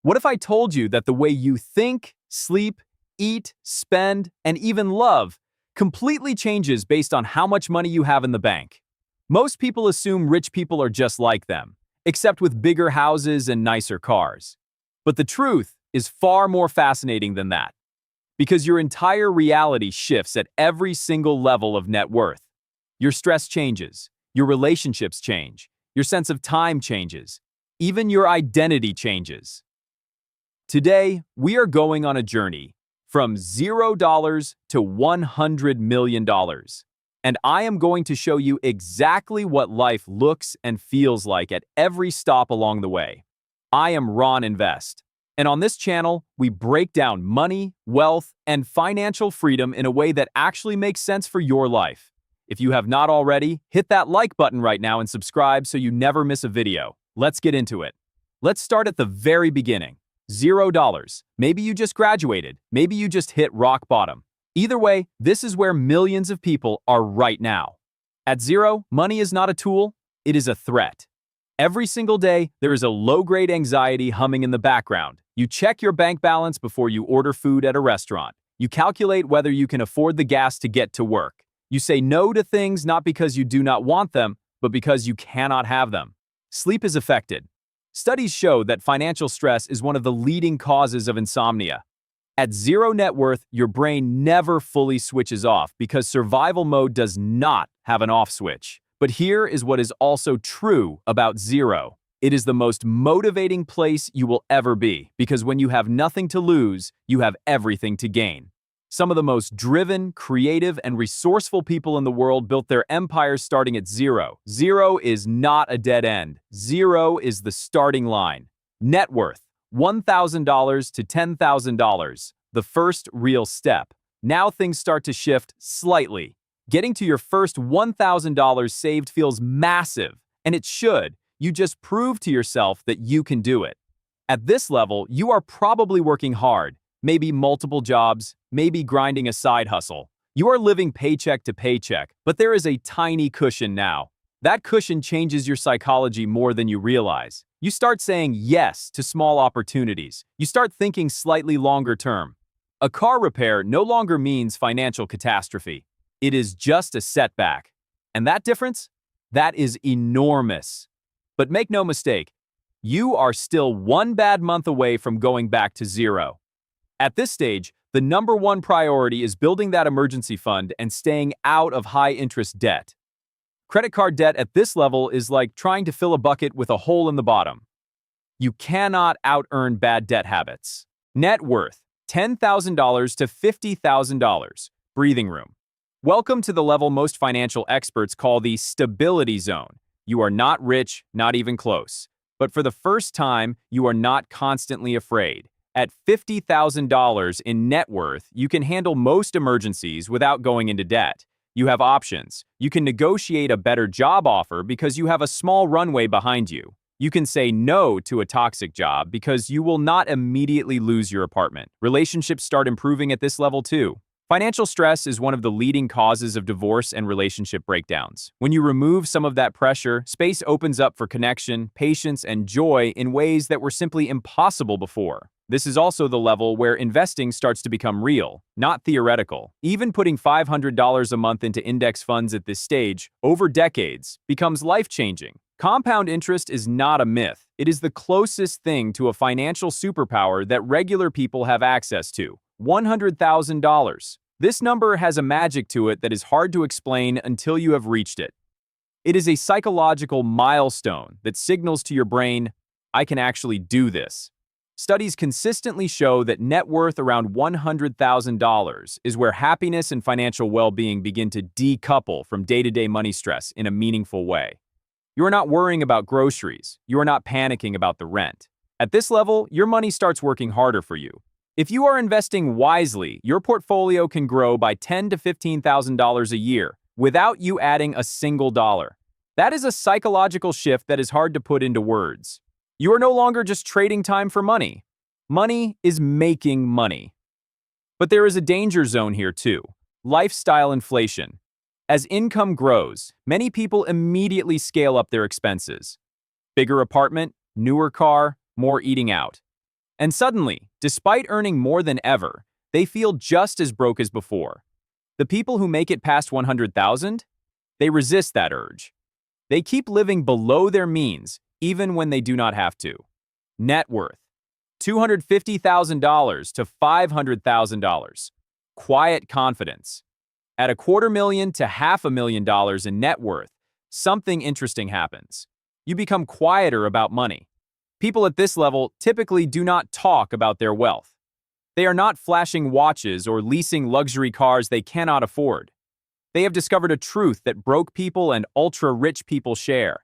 What if I told you that the way you think, sleep, eat, spend, and even love completely changes based on how much money you have in the bank? Most people assume rich people are just like them, except with bigger houses and nicer cars. But the truth is far more fascinating than that, because your entire reality shifts at every single level of net worth. Your stress changes, your relationships change, your sense of time changes, even your identity changes. Today, we are going on a journey from $0 to $100 million. And I am going to show you exactly what life looks and feels like at every stop along the way. I am Ron Invest. And on this channel, we break down money, wealth, and financial freedom in a way that actually makes sense for your life. If you have not already, hit that like button right now and subscribe so you never miss a video. Let's get into it. Let's start at the very beginning. $0. Maybe you just graduated. Maybe you just hit rock bottom. Either way, this is where millions of people are right now. At zero, money is not a tool, it is a threat. Every single day, there is a low-grade anxiety humming in the background. You check your bank balance before you order food at a restaurant. You calculate whether you can afford the gas to get to work. You say no to things not because you do not want them, but because you cannot have them. Sleep is affected. Studies show that financial stress is one of the leading causes of insomnia. At zero net worth, your brain never fully switches off because survival mode does not have an off switch. But here is what is also true about zero. It is the most motivating place you will ever be, because when you have nothing to lose, you have everything to gain. Some of the most driven, creative, and resourceful people in the world built their empires starting at zero. Zero is not a dead end. Zero is the starting line. Net worth, $1,000 to $10,000, the first real step. Now things start to shift slightly. Getting to your first $1,000 saved feels massive, and it should. You just prove to yourself that you can do it. At this level, you are probably working hard, maybe multiple jobs, maybe grinding a side hustle. You are living paycheck to paycheck, but there is a tiny cushion now. That cushion changes your psychology more than you realize. You start saying yes to small opportunities. You start thinking slightly longer term. A car repair no longer means financial catastrophe. It is just a setback. And that difference? That is enormous. But make no mistake, you are still one bad month away from going back to zero. At this stage, the number one priority is building that emergency fund and staying out of high-interest debt. Credit card debt at this level is like trying to fill a bucket with a hole in the bottom. You cannot out-earn bad debt habits. Net worth, $10,000 to $50,000. Breathing room. Welcome to the level most financial experts call the stability zone. You are not rich, not even close. But for the first time, you are not constantly afraid. At $50,000 in net worth, you can handle most emergencies without going into debt. You have options. You can negotiate a better job offer because you have a small runway behind you. You can say no to a toxic job because you will not immediately lose your apartment. Relationships start improving at this level too. Financial stress is one of the leading causes of divorce and relationship breakdowns. When you remove some of that pressure, space opens up for connection, patience, and joy in ways that were simply impossible before. This is also the level where investing starts to become real, not theoretical. Even putting $500 a month into index funds at this stage, over decades, becomes life-changing. Compound interest is not a myth. It is the closest thing to a financial superpower that regular people have access to. $100,000. This number has a magic to it that is hard to explain until you have reached it. It is a psychological milestone that signals to your brain, I can actually do this. Studies consistently show that net worth around $100,000 is where happiness and financial well-being begin to decouple from day-to-day money stress in a meaningful way. You are not worrying about groceries. You are not panicking about the rent. At this level, your money starts working harder for you. If you are investing wisely, your portfolio can grow by $10,000 to $15,000 a year without you adding a single dollar. That is a psychological shift that is hard to put into words. You are no longer just trading time for money. Money is making money. But there is a danger zone here too: lifestyle inflation. As income grows, many people immediately scale up their expenses. Bigger apartment, newer car, more eating out. And suddenly, despite earning more than ever, they feel just as broke as before. The people who make it past 100,000, they resist that urge. They keep living below their means, even when they do not have to. Net worth, $250,000 to $500,000. Quiet confidence. At $250,000 to $500,000 in net worth, something interesting happens. You become quieter about money. People at this level typically do not talk about their wealth. They are not flashing watches or leasing luxury cars they cannot afford. They have discovered a truth that broke people and ultra-rich people share.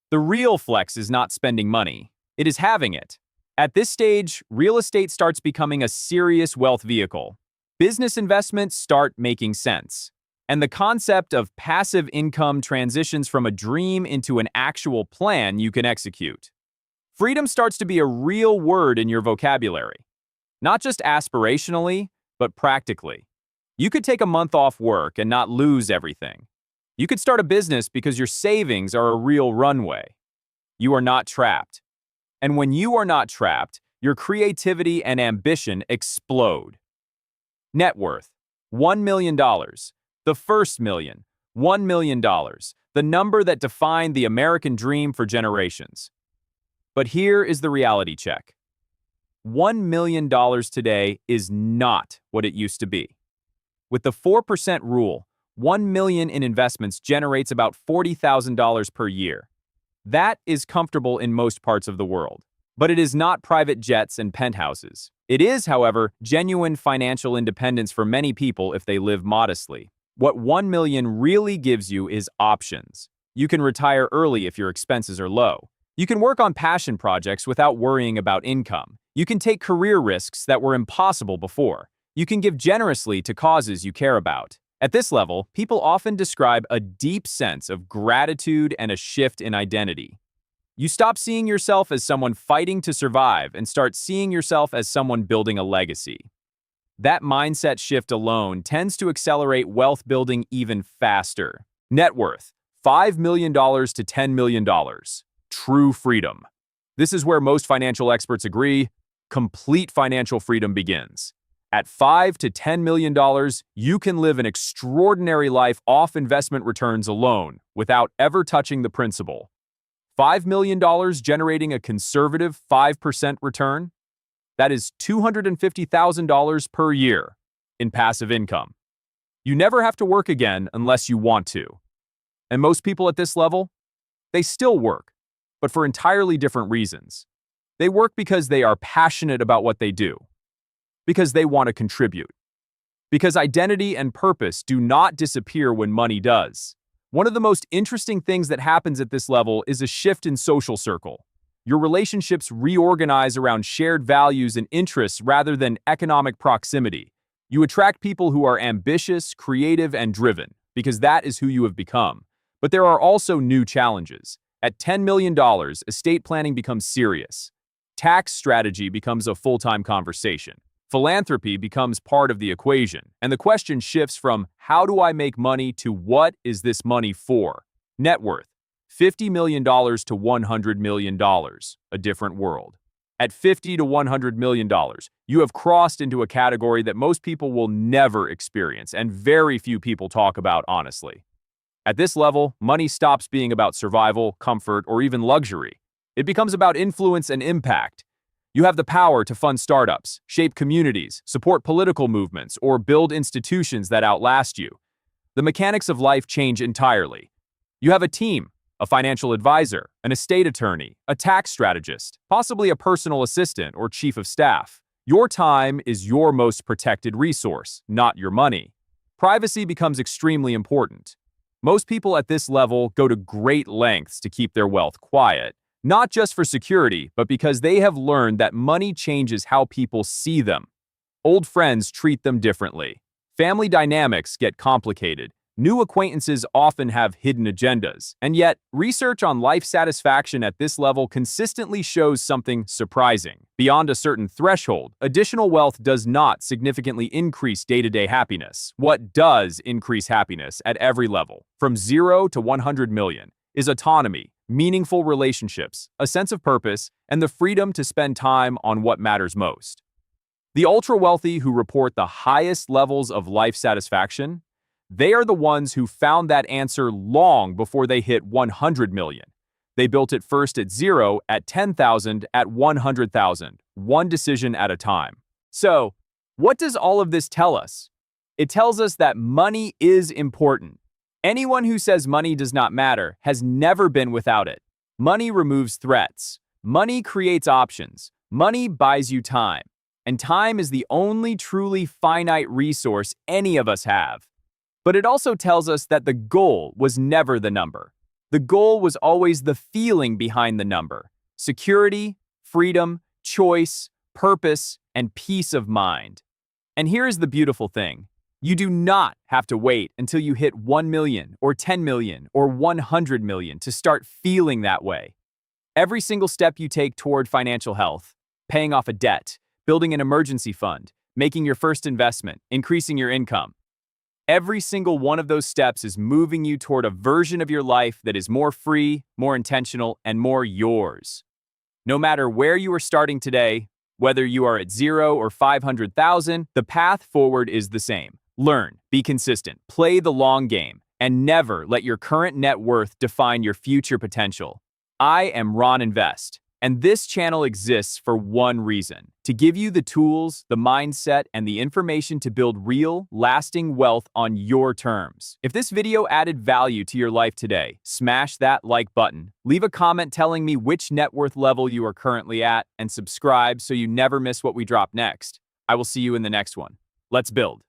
The real flex is not spending money. It is having it. At this stage, real estate starts becoming a serious wealth vehicle. Business investments start making sense. And the concept of passive income transitions from a dream into an actual plan you can execute. Freedom starts to be a real word in your vocabulary. Not just aspirationally, but practically. You could take a month off work and not lose everything. You could start a business because your savings are a real runway. You are not trapped. And when you are not trapped, your creativity and ambition explode. Net worth, $1 million. The first million, $1 million. The number that defined the American dream for generations. But here is the reality check. $1 million today is not what it used to be. With the 4% rule, $1 million in investments generates about $40,000 per year. That is comfortable in most parts of the world. But it is not private jets and penthouses. It is, however, genuine financial independence for many people if they live modestly. What $1 million really gives you is options. You can retire early if your expenses are low. You can work on passion projects without worrying about income. You can take career risks that were impossible before. You can give generously to causes you care about. At this level, people often describe a deep sense of gratitude and a shift in identity. You stop seeing yourself as someone fighting to survive and start seeing yourself as someone building a legacy. That mindset shift alone tends to accelerate wealth building even faster. Net worth, $5 million to $10 million. True freedom. This is where most financial experts agree. Complete financial freedom begins. At $5 to $10 million, you can live an extraordinary life off investment returns alone without ever touching the principal. $5 million generating a conservative 5% return? That is $250,000 per year in passive income. You never have to work again unless you want to. And most people at this level, they still work, but for entirely different reasons. They work because they are passionate about what they do, because they want to contribute, because identity and purpose do not disappear when money does. One of the most interesting things that happens at this level is a shift in social circle. Your relationships reorganize around shared values and interests rather than economic proximity. You attract people who are ambitious, creative, and driven, because that is who you have become. But there are also new challenges. At $10 million, estate planning becomes serious. Tax strategy becomes a full-time conversation. Philanthropy becomes part of the equation, and the question shifts from how do I make money to what is this money for? Net worth, $50 million to $100 million, a different world. At $50 to $100 million, you have crossed into a category that most people will never experience and very few people talk about honestly. At this level, money stops being about survival, comfort, or even luxury. It becomes about influence and impact. You have the power to fund startups, shape communities, support political movements, or build institutions that outlast you. The mechanics of life change entirely. You have a team, a financial advisor, an estate attorney, a tax strategist, possibly a personal assistant or chief of staff. Your time is your most protected resource, not your money. Privacy becomes extremely important. Most people at this level go to great lengths to keep their wealth quiet. Not just for security, but because they have learned that money changes how people see them. Old friends treat them differently. Family dynamics get complicated. New acquaintances often have hidden agendas. And yet, research on life satisfaction at this level consistently shows something surprising. Beyond a certain threshold, additional wealth does not significantly increase day-to-day happiness. What does increase happiness at every level, from 0 to 100 million, is autonomy, meaningful relationships, a sense of purpose, and the freedom to spend time on what matters most. The ultra-wealthy who report the highest levels of life satisfaction, they are the ones who found that answer long before they hit 100 million. They built it first at 0, at 10,000, at 100,000, one decision at a time. So, what does all of this tell us? It tells us that money is important. Anyone who says money does not matter has never been without it. Money removes threats. Money creates options. Money buys you time. And time is the only truly finite resource any of us have. But it also tells us that the goal was never the number. The goal was always the feeling behind the number: security, freedom, choice, purpose, and peace of mind. And here is the beautiful thing. You do not have to wait until you hit 1 million or 10 million or 100 million to start feeling that way. Every single step you take toward financial health, paying off a debt, building an emergency fund, making your first investment, increasing your income, every single one of those steps is moving you toward a version of your life that is more free, more intentional, and more yours. No matter where you are starting today, whether you are at 0 or 500,000, the path forward is the same. Learn, be consistent, play the long game, and never let your current net worth define your future potential. I am Ron Invest, and this channel exists for one reason: to give you the tools, the mindset, and the information to build real, lasting wealth on your terms. If this video added value to your life today, smash that like button, leave a comment telling me which net worth level you are currently at, and subscribe so you never miss what we drop next. I will see you in the next one. Let's build.